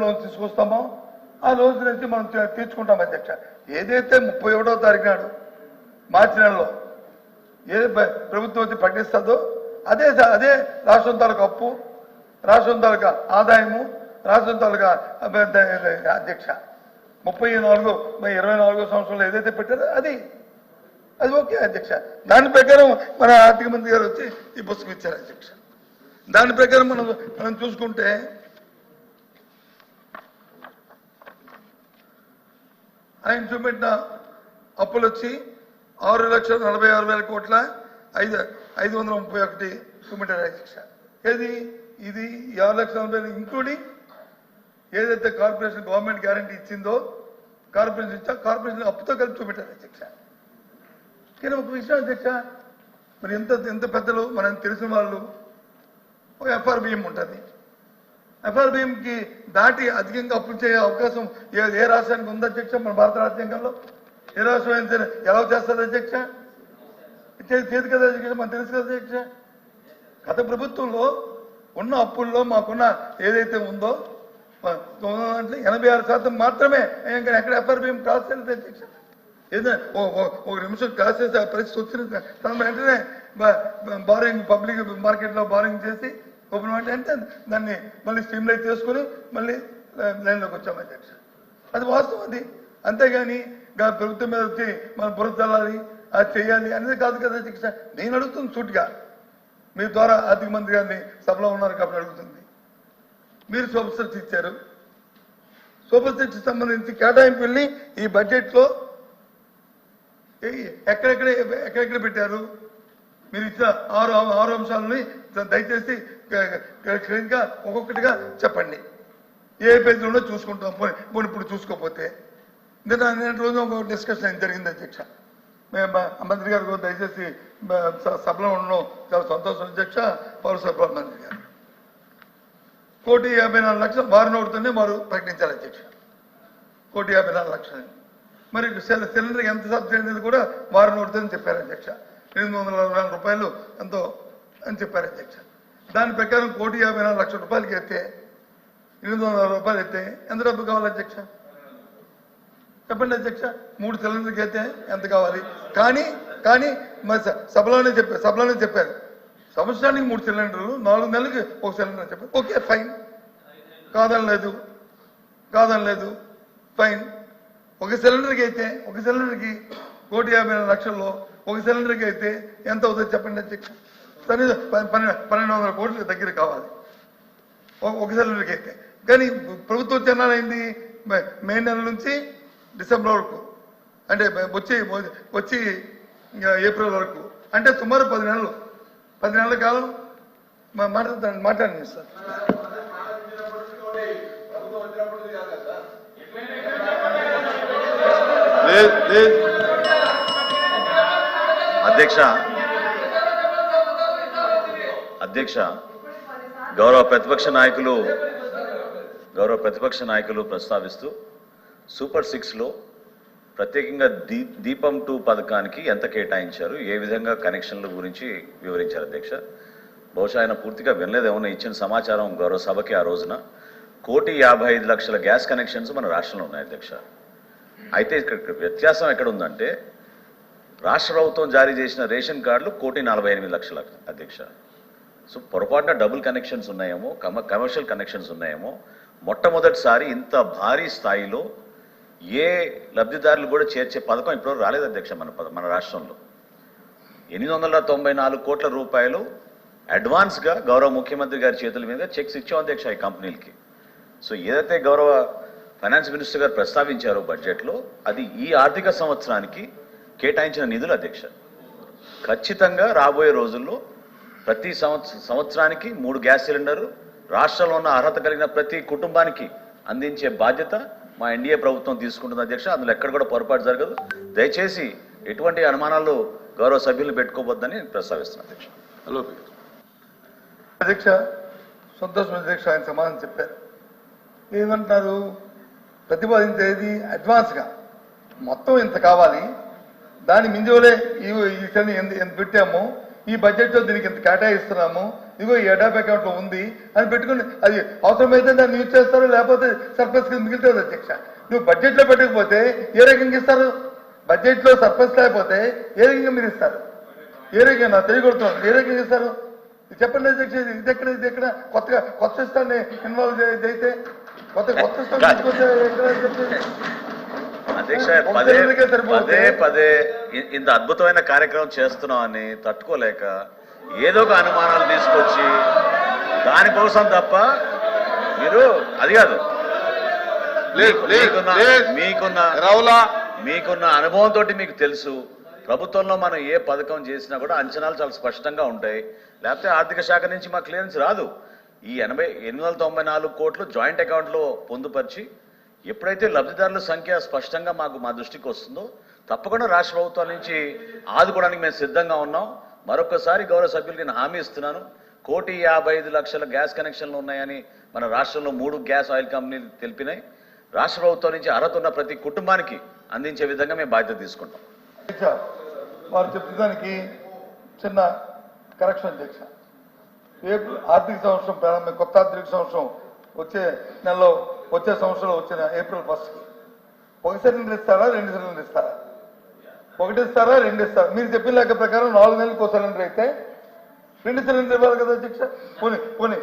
Loan తీసుకొస్తామో ఆ రోజు నుంచి మనం తీర్చుకుంటాం అధ్యక్ష. ఏదైతే 31వ తారీఖు నాడు మార్చి నెలలో ఏది ప్రభుత్వం వచ్చి ప్రకటిస్తుందో అదే రాష్ట్రం తాలూకా అప్పు, రాష్ట్రం తాలూకా ఆదాయము, రాష్ట్రం తాలూకా అధ్యక్ష 24 సంవత్సరంలో ఏదైతే పెట్టారో అది ఓకే అధ్యక్ష. దాని ప్రకారం మన ఆర్థిక మంత్రి గారు వచ్చి ఈ పుస్తకం ఇచ్చారు అధ్యక్ష. దాని ప్రకారం మనం చూసుకుంటే ఆయన చూపెట్టిన అప్పులు వచ్చి 6,46,000 కోట్ల 531 చూపెట్టారు అధ్యక్ష. ఏది ఇది 6,40,000 ఇంక్లూడింగ్ ఏదైతే కార్పొరేషన్ గవర్నమెంట్ గ్యారంటీ ఇచ్చిందో కార్పొరేషన్ ఇచ్చా కార్పొరేషన్ అప్పుతో కలిపి చూపెట్టారు అధ్యక్ష. కానీ ఒక విషయం అధ్యక్ష, మరి ఎంత పెద్దలు మనం తెలిసిన వాళ్ళు ఎఫ్ఆర్బిఎం ఉంటుంది. ఎఫ్ఆర్బిఎంకి దాటి అధికంగా అప్పులు చేయ అవకాశం ఏ రాష్ట్రానికి ఉంది అధ్యక్ష? మన భారత రాజ్యాంగంలో ఏ రాష్ట్రం అయినా ఎలా చేస్తుంది అధ్యక్ష? చేతి కదా అధ్యక్ష, మనకు తెలుసు కదా అధ్యక్ష. గత ప్రభుత్వంలో ఉన్న అప్పుల్లో మాకున్న ఏదైతే ఉందో 86% మాత్రమే. ఇంకా ఎక్కడ ఎఫ్ఆర్బిఎం క్రాస్ చేయలేదు అధ్యక్ష. ఏదైనా ఒక నిమిషం క్రాస్ చేసి ఆ పరిస్థితి వచ్చిన తన వెంటనే బారింగ్ పబ్లిక్ మార్కెట్లో బారింగ్ చేసి ఓపెన్ అంటే దాన్ని మళ్ళీ స్ట్రీమ్లైట్ చేసుకుని మళ్ళీ లైన్లోకి వచ్చాం అధ్యక్ష. అది వాస్తవం అది. అంతేగాని ప్రభుత్వం మీద వచ్చి మనం బురద చల్లాలి అది చేయాలి అనేది కాదు కదా అధ్యక్ష. నేను అడుగుతుంది సూటిగా, మీ ద్వారా ఆర్థిక మంత్రి గారిని సభలో ఉన్నారు కాబట్టి అడుగుతుంది. మీరు సూపర్ సిక్స్ ఇచ్చారు, సూపర్ సిక్స్ సంబంధించి కేటాయింపుల్ని ఈ బడ్జెట్లో ఎక్కడెక్కడ పెట్టారు? మీరు ఇచ్చిన ఆరు అంశాలని దయచేసి క్లియర్గా ఒక్కొక్కటిగా చెప్పండి. ఏ పేజీలో చూసుకుంటాం ఇప్పుడు చూసుకోకపోతే. నేను రోజు ఒక డిస్కషన్ జరిగింది అధ్యక్ష. మంత్రి గారు దయచేసి సభలో ఉండడం చాలా సంతోషం అధ్యక్ష. పౌర సరఫరాల మంత్రి గారు 1,54,00,000 వారం నోడుతూనే వారు ప్రకటించారు అధ్యక్ష. 1,54,00,000 మరి సిలిండర్కి ఎంత సబ్సిడీ అనేది కూడా వారం నోడుతుందని చెప్పారు అధ్యక్ష. 840 రూపాయలు ఎంతో అని చెప్పారు అధ్యక్ష. దాని ప్రకారం 1,54,00,000 రూపాయలకి ఎత్తే 840 రూపాయలు ఎత్తే ఎంత డబ్బు కావాలి అధ్యక్ష? చెప్పండి అధ్యక్ష. 3 సిలిండర్కి అయితే ఎంత కావాలి? కానీ మరి సభలోనే చెప్పారు సంవత్సరానికి 3 సిలిండర్లు, 4 నెలలకి 1 సిలిండర్ చెప్పారు. ఓకే ఫైన్, కాదనలేదు ఫైన్. ఒక సిలిండర్కి అయితే ఒక సిలిండర్కి 1,54,00,000లో ఒక సిలిండర్కి అయితే ఎంత అవుతుంది చెప్పండి అధ్యక్ష? 1,200 కోట్ల దగ్గర కావాలి ఒక సిలిండర్కి అయితే. కానీ ప్రభుత్వం చెన్నాలైంది మే నెల నుంచి డిసెంబర్ వరకు, అంటే వచ్చి ఏప్రిల్ వరకు, అంటే సుమారు 10 నెలల కాలం మాట్లాడండి సార్. అధ్యక్ష గౌరవ ప్రతిపక్ష నాయకులు ప్రస్తావిస్తూ సూపర్ 6లో ప్రత్యేకంగా దీపం 2 పథకానికి ఎంత కేటాయించారు, ఏ విధంగా కనెక్షన్ల గురించి వివరించారు అధ్యక్ష. బహుశా ఆయన పూర్తిగా వినలేదేమన్నా. ఇచ్చిన సమాచారం గౌరవ సభకి ఆ రోజున 1,55,00,000 గ్యాస్ కనెక్షన్స్ మన రాష్ట్రంలో ఉన్నాయి అధ్యక్ష. అయితే ఇక్కడ వ్యత్యాసం ఎక్కడ ఉందంటే రాష్ట్ర ప్రభుత్వం జారీ చేసిన రేషన్ కార్డులు 1,48,00,000 అధ్యక్ష. సో పొరపాటున డబుల్ కనెక్షన్స్ ఉన్నాయేమో, కమర్షియల్ కనెక్షన్స్ ఉన్నాయేమో. మొట్టమొదటిసారి ఇంత భారీ స్థాయిలో ఏ లబ్ధిదారులు కూడా చేర్చే పథకం ఇప్పుడు రాలేదు అధ్యక్ష మన రాష్ట్రంలో. 894 కోట్ల రూపాయలు అడ్వాన్స్గా గౌరవ ముఖ్యమంత్రి గారి చేతుల మీద చెక్స్ ఇచ్చాం అధ్యక్ష ఈ కంపెనీలకి. సో ఏదైతే గౌరవ ఫైనాన్స్ మినిస్టర్ గారు ప్రస్తావించారో బడ్జెట్లో, అది ఈ ఆర్థిక సంవత్సరానికి కేటాయించిన నిధులు అధ్యక్ష. ఖచ్చితంగా రాబోయే రోజుల్లో ప్రతి సంవత్సరానికి 3 గ్యాస్ సిలిండర్లు రాష్ట్రంలో ఉన్న అర్హత కలిగిన ప్రతి కుటుంబానికి అందించే బాధ్యత మా ఎన్డీఏ ప్రభుత్వం తీసుకుంటుంది అధ్యక్ష. అందులో ఎక్కడ కూడా పొరపాటు జరగదు. దయచేసి ఎటువంటి అనుమానాలు గౌరవ సభ్యులు పెట్టుకోవద్దని ప్రస్తావిస్తున్నాను అధ్యక్ష. హలో అధ్యక్ష, సంతోషం అధ్యక్ష. ఆయన సమాధానం చెప్పారు. ఏమంటారు? ప్రతిపాదించేది అడ్వాన్స్గా మొత్తం ఇంత కావాలి, దాని మింజోలే ఈ ఎంత పెట్టామో ఈ బడ్జెట్ లో దీనికి ఇంత కేటాయిస్తున్నాము, ఇదిగో ఈ ఎడాప్ అకౌంట్ లో ఉంది అని పెట్టుకుని అది అవసరమైతే దాన్ని యూజ్ చేస్తారు, లేకపోతే సర్ప్లస్ కింద మిగులుతుంది అధ్యక్ష. నువ్వు బడ్జెట్ లో పెట్టకపోతే ఏ రకంగా ఇస్తారు? బడ్జెట్ లో సర్ప్లస్ లేకపోతే ఏ రకంగా మీరు ఇస్తారు? ఏ రకంగా నా తెలియకొడుతున్నాను, ఏ రకంగా ఇస్తారు చెప్పండి అధ్యక్ష. ఇది ఎక్కడ కొత్త సిస్టాన్ని ఇన్వాల్వ్ అయితే కొత్త సిస్టమ్ తీసుకొస్తే ఎక్కడ చెప్పండి అధ్యక్ష. పదే ఇంత అద్భుతమైన కార్యక్రమం చేస్తున్నాం అని తట్టుకోలేక ఏదో ఒక అనుమానాలు తీసుకొచ్చి దానికోసం తప్ప మీరు అది కాదు, మీకున్న అనుభవంతో మీకు తెలుసు ప్రభుత్వంలో మనం ఏ పథకం చేసినా కూడా అంచనాలు చాలా స్పష్టంగా ఉంటాయి. లేకపోతే ఆర్థిక శాఖ నుంచి మా క్లియరెన్స్ రాదు. ఈ 894 కోట్లు జాయింట్ అకౌంట్లో పొందుపరిచి ఎప్పుడైతే లబ్ధిదారుల సంఖ్య స్పష్టంగా మా దృష్టికి వస్తుందో తప్పకుండా రాష్ట్ర ప్రభుత్వాల నుంచి ఆదుకోవడానికి మేము సిద్ధంగా ఉన్నాం. మరొకసారి గౌరవ సభ్యులు నేను హామీ ఇస్తున్నాను, 1,55,00,000 గ్యాస్ కనెక్షన్లు ఉన్నాయని మన రాష్ట్రంలో 3 గ్యాస్ ఆయిల్ కంపెనీలు తెలిపినాయి. రాష్ట్ర ప్రభుత్వం నుంచి అర్హత ఉన్న ప్రతి కుటుంబానికి అందించే విధంగా మేము బాధ్యత తీసుకుంటాం. వారు చెప్పడానికి చిన్న కరెక్షన్ అధ్యక్ష. ఆర్థిక సంవత్సరం ప్రారంభం, కొత్త ఆర్థిక సంవత్సరం వచ్చే నెలలో, వచ్చే సంవత్సరంలో వచ్చిన ఏప్రిల్ 1కి 1 సిలిండర్ ఇస్తారా, 2 సిలిండర్ ఇస్తారా? 1 ఇస్తారా, 2 ఇస్తారా? మీరు చెప్పిన లెక్క ప్రకారం 4 నెలలకు 1 సిలిండర్ అయితే 2 సిలిండర్ ఇవ్వాలి కదా అధ్యక్ష. పోనీ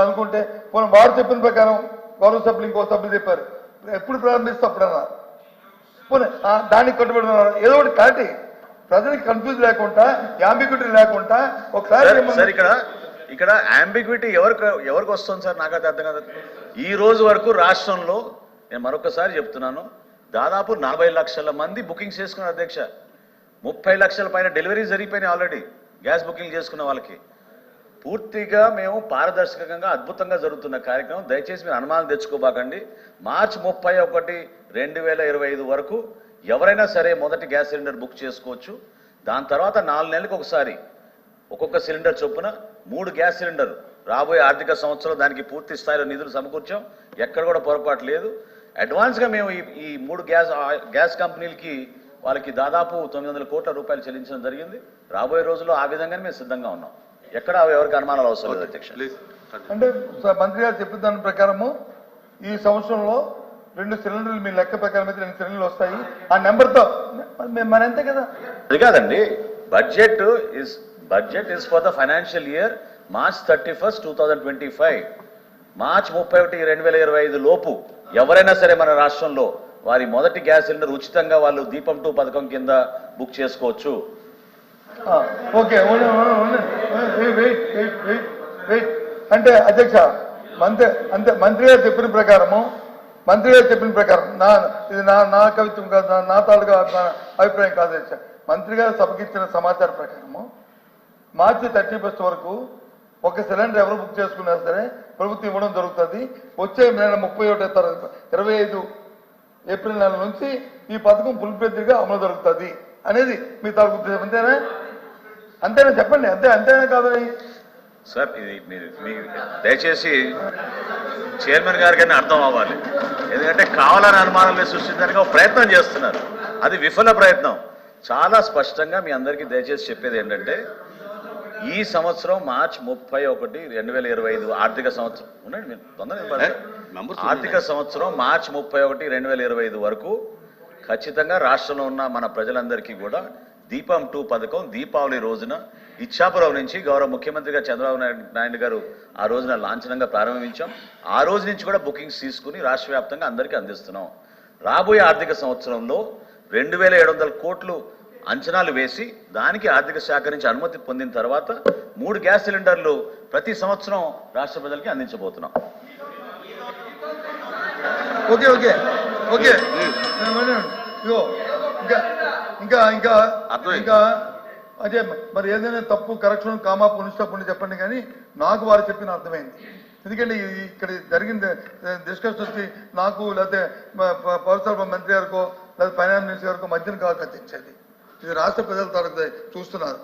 అనుకుంటే వారు చెప్పిన ప్రకారం గౌరవ సభ్యులు ఇంకో సభ్యులు చెప్పారు ఎప్పుడు ప్రారంభిస్తే అప్పుడన్నా పోనీ దానికి కట్టుబడి ఉన్నారు. ఏదో ఒకటి కాటి ప్రజలకు కన్ఫ్యూజ్ లేకుండా, యాంబిగ్యూటీ లేకుండా ఒకసారి ఇక్కడ యాంబిగ్యూటీ ఎవరికి వస్తుంది సార్? నాకైతే అర్థం కాదు. ఈ రోజు వరకు రాష్ట్రంలో నేను మరొకసారి చెప్తున్నాను, దాదాపు 40 లక్షల మంది బుకింగ్ చేసుకున్నారు అధ్యక్ష. 30 లక్షల పైన డెలివరీ జరిగిపోయినాయి ఆల్రెడీ గ్యాస్ బుకింగ్ చేసుకున్న వాళ్ళకి. పూర్తిగా మేము పారదర్శకంగా అద్భుతంగా జరుగుతున్న కార్యక్రమం. దయచేసి మీరు అనుమానం తెచ్చుకోబాకండి. మార్చి 31, 2025 వరకు ఎవరైనా సరే మొదటి గ్యాస్ సిలిండర్ బుక్ చేసుకోవచ్చు. దాని తర్వాత 4 నెలలకు ఒకసారి ఒక్కొక్క సిలిండర్ చొప్పున 3 గ్యాస్ సిలిండర్ రాబోయే ఆర్థిక సంవత్సరం దానికి పూర్తి స్థాయిలో నిధులు సమకూర్చాం. ఎక్కడ కూడా పొరపాటు లేదు. అడ్వాన్స్గా మేము ఈ 3 గ్యాస్ కంపెనీలకి వాళ్ళకి దాదాపు 900 కోట్ల రూపాయలు చెల్లించడం జరిగింది. రాబోయే రోజుల్లో ఆ విధంగానే మేము సిద్ధంగా ఉన్నాం. ఎక్కడ ఎవరికి అనుమానాలు అవసరం లేదు అధ్యక్ష. అంటే మంత్రి గారు చెప్పిన దాని ప్రకారము ఈ సంవత్సరంలో 2 సిలిండర్లు మీ లెక్క ప్రకారం అయితే 2 సిలిండర్లు వస్తాయి. ఆ నెంబర్తో మన అంతే కదా. అది కాదండి, budget is for the financial year March 31, 2025. మార్చి 31, 2025 లోపు ఎవరైనా సరే మన రాష్ట్రంలో వారి మొదటి గ్యాస్ సిలిండర్ ఉచితంగా వాళ్ళు దీపం 2 పథకం కింద బుక్ చేసుకోవచ్చు. ఓకే, అంటే అధ్యక్ష మంత్రి గారు చెప్పిన ప్రకారం ఇది నా కవిత్వం కాదు, నా తాలూకా అభిప్రాయం కాదు అధ్యక్ష. మంత్రి గారు సభకి ఇచ్చిన సమాచారం ప్రకారము మార్చి 31 వరకు 1 సిలిండర్ ఎవరు బుక్ చేసుకున్నా సరే ప్రభుత్వం ఇవ్వడం జరుగుతుంది. వచ్చే నెల 25 ఏప్రిల్ నెల నుంచి ఈ పథకం ఫుల్ఫెడ్గా అమలు జరుగుతుంది అనేది మీ తాలూకు ఉద్దేశం. అంతేనా చెప్పండి. అంతేనా కాదని సార్, ఇది మీరు దయచేసి చైర్మన్ గారికైనా అర్థం అవ్వాలి. ఎందుకంటే కావాలని అనుమానాలు సృష్టించడానికి ఒక ప్రయత్నం చేస్తున్నారు. అది విఫల ప్రయత్నం. చాలా స్పష్టంగా మీ అందరికీ దయచేసి చెప్పేది ఏంటంటే, ఈ సంవత్సరం మార్చి 31, 2025 ఆర్థిక సంవత్సరం ఉండండి, మీరు తొందరగా ఆర్థిక సంవత్సరం మార్చి 31, 2025 వరకు ఖచ్చితంగా రాష్ట్రంలో ఉన్న మన ప్రజలందరికీ కూడా దీపం 2 పథకం దీపావళి రోజున ఇచ్చాపురం నుంచి గౌరవ ముఖ్యమంత్రిగా చంద్రబాబు నాయుడు గారు ఆ రోజున లాంఛనంగా ప్రారంభించాం. ఆ రోజు నుంచి కూడా బుకింగ్స్ తీసుకుని రాష్ట్ర వ్యాప్తంగా అందరికీ అందిస్తున్నాం. రాబోయే ఆర్థిక సంవత్సరంలో 2,700 కోట్లు అంచనాలు వేసి దానికి ఆర్థిక శాఖ నుంచి అనుమతి పొందిన తర్వాత 3 గ్యాస్ సిలిండర్లు ప్రతి సంవత్సరం రాష్ట్ర ప్రజలకి అందించబోతున్నాం. ఓకే ఓకే ఓకే ఇంకా అదే మరి ఏదైనా తప్పు కరెక్షన్ కామా పునిష్టప్పుడు చెప్పండి. కానీ నాకు వారు చెప్పిన అర్థమైంది. ఎందుకంటే ఇక్కడ జరిగిన డిస్కషన్ వచ్చి నాకు లేకపోతే పౌరసరఫరా మంత్రి గారికో లేదా ఫైనాన్స్ మినిస్టర్ గారికో మధ్యన కాదు తెచ్చేది. ఇది రాష్ట్ర ప్రజల తరగతి చూస్తున్నారు.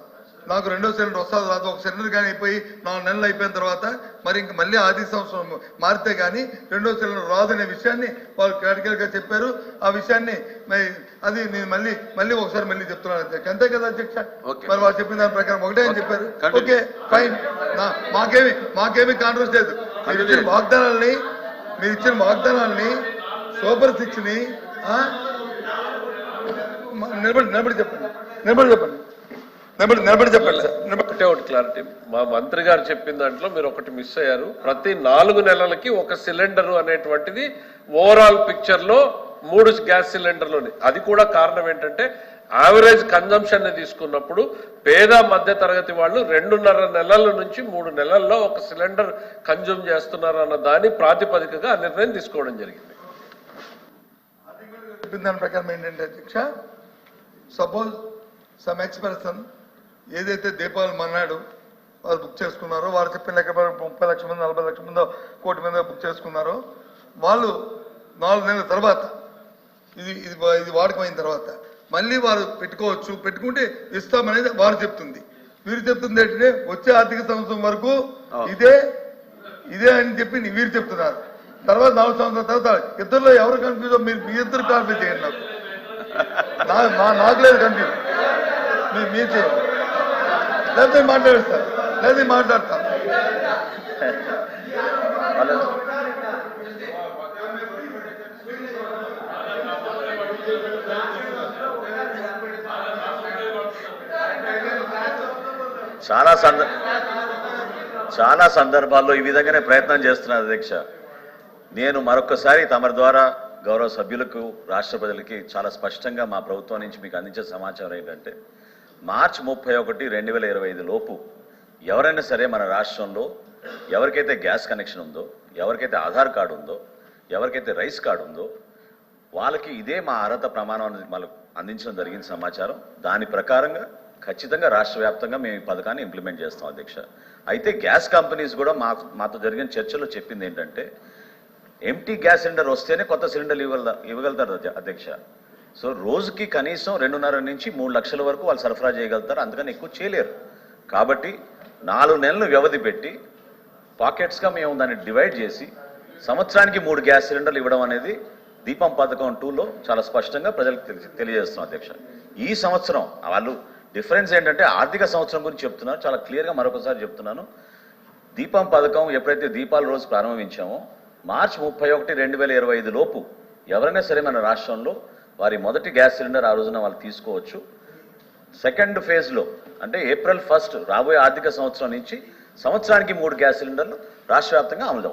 నాకు రెండో సిలిండర్ వస్తుంది రాదు, ఒక సిలిండర్ కానీ అయిపోయి 4 నెలలు అయిపోయిన తర్వాత మరి ఇంక మళ్ళీ ఆర్థిక సంవత్సరం మారితే కానీ రెండో సిలిండర్ రాదనే విషయాన్ని వాళ్ళు క్లారికల్గా చెప్పారు. ఆ విషయాన్ని అది నేను మళ్ళీ ఒకసారి మళ్ళీ చెప్తున్నాను అధ్యక్ష. అంతే కదా అధ్యక్ష? మరి వాళ్ళు చెప్పిన దాని ప్రకారం ఒకటే అని చెప్పారు. ఓకే ఫైన్, మాకేమి కాంట్రవర్సీ లేదు. మీరు ఇచ్చిన వాగ్దానాల్ని సూపర్ 6 ని నిలబడి చెప్పండి సార్. ఒకటే ఒకటి క్లారిటీ, మా మంత్రి గారు చెప్పిన దాంట్లో మీరు ఒకటి మిస్ అయ్యారు. ప్రతి 4 నెలలకి ఒక సిలిండర్ అనేటువంటిది ఓవరాల్ పిక్చర్ లో 3 గ్యాస్ సిలిండర్లోని. అది కూడా కారణం ఏంటంటే యావరేజ్ కన్జంప్షన్ ని తీసుకున్నప్పుడు పేద మధ్య తరగతి వాళ్ళు 2.5 నెలల నుంచి 3 నెలల్లో ఒక సిలిండర్ కన్జ్యూమ్ చేస్తున్నారు అన్న దాని ప్రాతిపదికగా ఆ నిర్ణయం తీసుకోవడం జరిగింది. దాని ప్రకారం ఏంటంటే అధ్యక్ష, సపోజ్ సమ్ ఎక్స్‌పర్సన్ ఏదైతే దీపావళి మన్నాడు వాళ్ళు బుక్ చేసుకున్నారో, వాళ్ళు చెప్పిన లెక్క 30 లక్షల మంది 40 లక్షల మంది 1 కోటి మంది బుక్ చేసుకున్నారో, వాళ్ళు 4 నెలల తర్వాత ఇది వాడకమైన తర్వాత మళ్ళీ వారు పెట్టుకోవచ్చు, పెట్టుకుంటే ఇస్తామనేది వారు చెప్తుంది. వీరు చెప్తుంది ఏంటంటే వచ్చే ఆర్థిక సంవత్సరం వరకు ఇదే అని చెప్పి వీరు చెప్తున్నారు. తర్వాత 4 సంవత్సరాల తర్వాత ఇద్దరులో ఎవరు కన్ఫ్యూజ్, మీ ఇద్దరు క్లారిఫై చేయండి. నాకు లేదు కన్ఫ్యూజ్, మీరు చేయండి. లేకపోతే మాట్లాడేస్తారు, లేదా మాట్లాడతారు. చాలా సందర్భాల్లో ఈ విధంగానే ప్రయత్నం చేస్తున్నారు అధ్యక్ష. నేను మరొకసారి తమరి ద్వారా గౌరవ సభ్యులకు, రాష్ట్ర ప్రజలకి చాలా స్పష్టంగా మా ప్రభుత్వం నుంచి మీకు అందించే సమాచారం ఏంటంటే, మార్చి 31, 2025 లోపు ఎవరైనా సరే మన రాష్ట్రంలో ఎవరికైతే గ్యాస్ కనెక్షన్ ఉందో, ఎవరికైతే ఆధార్ కార్డు ఉందో, ఎవరికైతే రైస్ కార్డు ఉందో వాళ్ళకి ఇదే మా అర్హత ప్రమాణం అనేది మనకు అందించడం జరిగిన సమాచారం. దాని ప్రకారంగా ఖచ్చితంగా రాష్ట్ర వ్యాప్తంగా మేము ఈ పథకాన్ని ఇంప్లిమెంట్ చేస్తాం అధ్యక్ష. అయితే గ్యాస్ కంపెనీస్ కూడా మాతో జరిగిన చర్చలో చెప్పింది ఏంటంటే, ఎంటీ గ్యాస్ సిలిండర్ వస్తేనే కొత్త సిలిండర్లు ఇవ్వగలుగుతారు అధ్యక్ష. సో రోజుకి కనీసం 2.5 నుంచి 3 లక్షల వరకు వాళ్ళు సరఫరా చేయగలుగుతారు, అందుకని ఎక్కువ చేయలేరు. కాబట్టి 4 నెలలు వ్యవధి పెట్టి పాకెట్స్గా మేము దాన్ని డివైడ్ చేసి సంవత్సరానికి 3 గ్యాస్ సిలిండర్లు ఇవ్వడం అనేది దీపం పథకం 2లో చాలా స్పష్టంగా ప్రజలకు తెలియజేస్తున్నాం అధ్యక్ష. ఈ సంవత్సరం వాళ్ళు డిఫరెన్స్ ఏంటంటే ఆర్థిక సంవత్సరం గురించి చెప్తున్నారు, చాలా క్లియర్గా మరొకసారి చెప్తున్నాను. దీపం పథకం ఎప్పుడైతే దీపాల రోజు ప్రారంభించామో మార్చి 31, 2025 లోపు ఎవరైనా సరే మన రాష్ట్రంలో వారి మొదటి గ్యాస్ సిలిండర్ ఆ రోజున వాళ్ళు తీసుకోవచ్చు. సెకండ్ ఫేజ్లో అంటే April 1 రాబోయే ఆర్థిక సంవత్సరం నుంచి సంవత్సరానికి 3 గ్యాస్ సిలిండర్లు రాష్ట్ర వ్యాప్తంగా అమలు